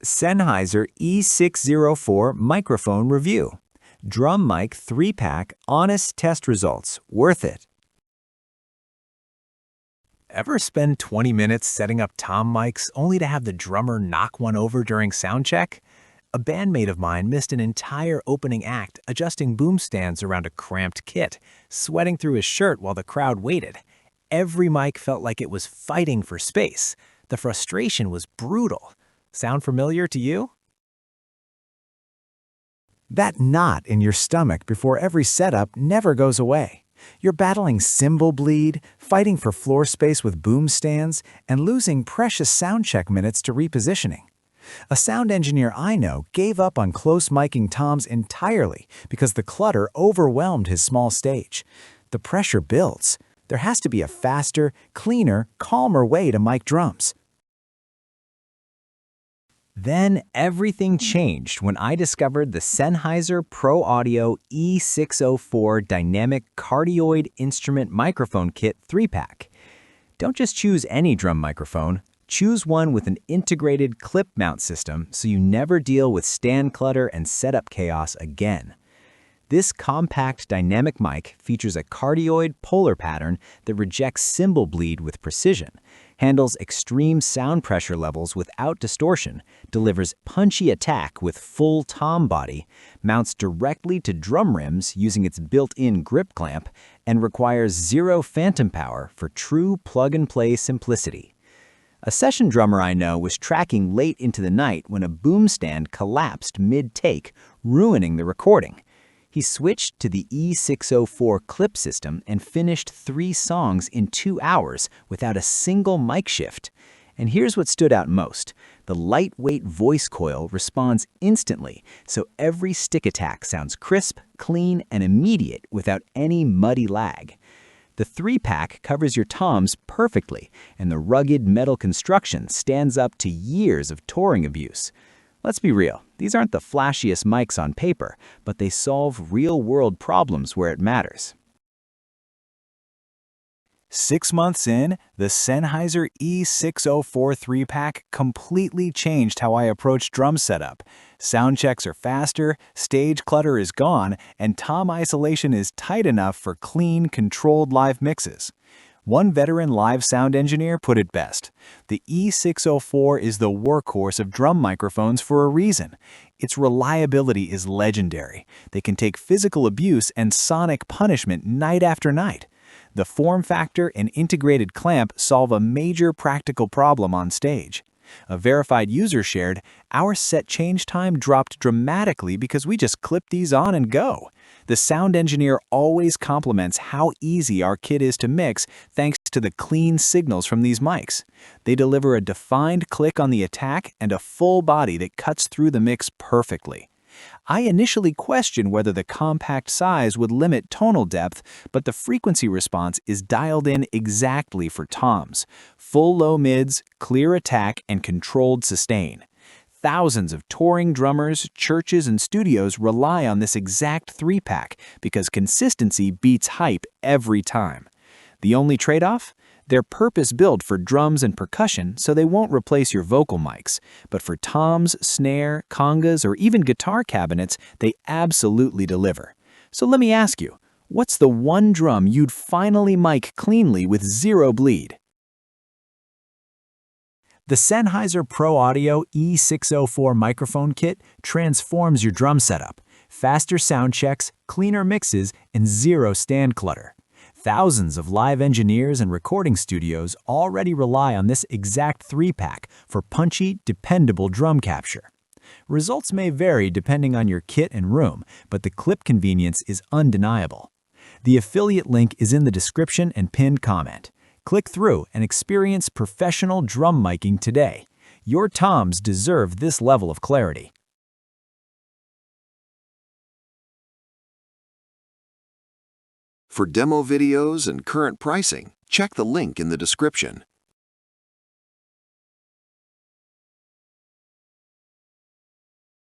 Sennheiser E604 Mikrofon Review. Drum mic 3-pack, honest test results. Worth it. Ever spend 20 minutes setting up tom mics only to have the drummer knock one over during sound check? A bandmate of mine missed an entire opening act adjusting boom stands around a cramped kit, sweating through his shirt while the crowd waited. Every mic felt like it was fighting for space. The frustration was brutal. Sound familiar to you? That knot in your stomach before every setup never goes away. You're battling cymbal bleed, fighting for floor space with boom stands, and losing precious sound check minutes to repositioning. A sound engineer I know gave up on close miking toms entirely because the clutter overwhelmed his small stage. The pressure builds. There has to be a faster, cleaner, calmer way to mic drums. Then everything changed when I discovered the Sennheiser Pro Audio E604 Dynamic Cardioid Instrument Microphone Kit 3-pack. Don't just choose any drum microphone. Choose one with an integrated clip mount system so you never deal with stand clutter and setup chaos again. This compact dynamic mic features a cardioid polar pattern that rejects cymbal bleed with precision, handles extreme sound pressure levels without distortion, delivers punchy attack with full tom body, mounts directly to drum rims using its built-in grip clamp, and requires zero phantom power for true plug-and-play simplicity. A session drummer I know was tracking late into the night when a boom stand collapsed mid-take, ruining the recording. He switched to the E604 clip system and finished 3 songs in 2 hours without a single mic shift. And here's what stood out most. The lightweight voice coil responds instantly, so every stick attack sounds crisp, clean, and immediate without any muddy lag. The 3-pack covers your toms perfectly, and the rugged metal construction stands up to years of touring abuse. Let's be real, these aren't the flashiest mics on paper, but they solve real-world problems where it matters. 6 months in, the Sennheiser E604 3-pack completely changed how I approach drum setup. Sound checks are faster, stage clutter is gone, and tom isolation is tight enough for clean, controlled live mixes. One veteran live sound engineer put it best. The E604 is the workhorse of drum microphones for a reason. Its reliability is legendary. They can take physical abuse and sonic punishment night after night. The form factor and integrated clamp solve a major practical problem on stage. A verified user shared, "Our set change time dropped dramatically because we just clip these on and go." The sound engineer always compliments how easy our kit is to mix thanks to the clean signals from these mics. They deliver a defined click on the attack and a full body that cuts through the mix perfectly. I initially questioned whether the compact size would limit tonal depth, but the frequency response is dialed in exactly for toms. Full low mids, clear attack, and controlled sustain. Thousands of touring drummers, churches, and studios rely on this exact 3-pack because consistency beats hype every time. The only trade-off? They're purpose-built for drums and percussion, so they won't replace your vocal mics. But for toms, snare, congas, or even guitar cabinets, they absolutely deliver. So let me ask you, what's the one drum you'd finally mic cleanly with zero bleed? The Sennheiser Pro Audio E604 Microphone Kit transforms your drum setup. Faster sound checks, cleaner mixes, and zero stand clutter. Thousands of live engineers and recording studios already rely on this exact 3-pack for punchy, dependable drum capture. Results may vary depending on your kit and room, but the clip convenience is undeniable. The affiliate link is in the description and pinned comment. Click through and experience professional drum miking today. Your toms deserve this level of clarity. For demo videos and current pricing, check the link in the description.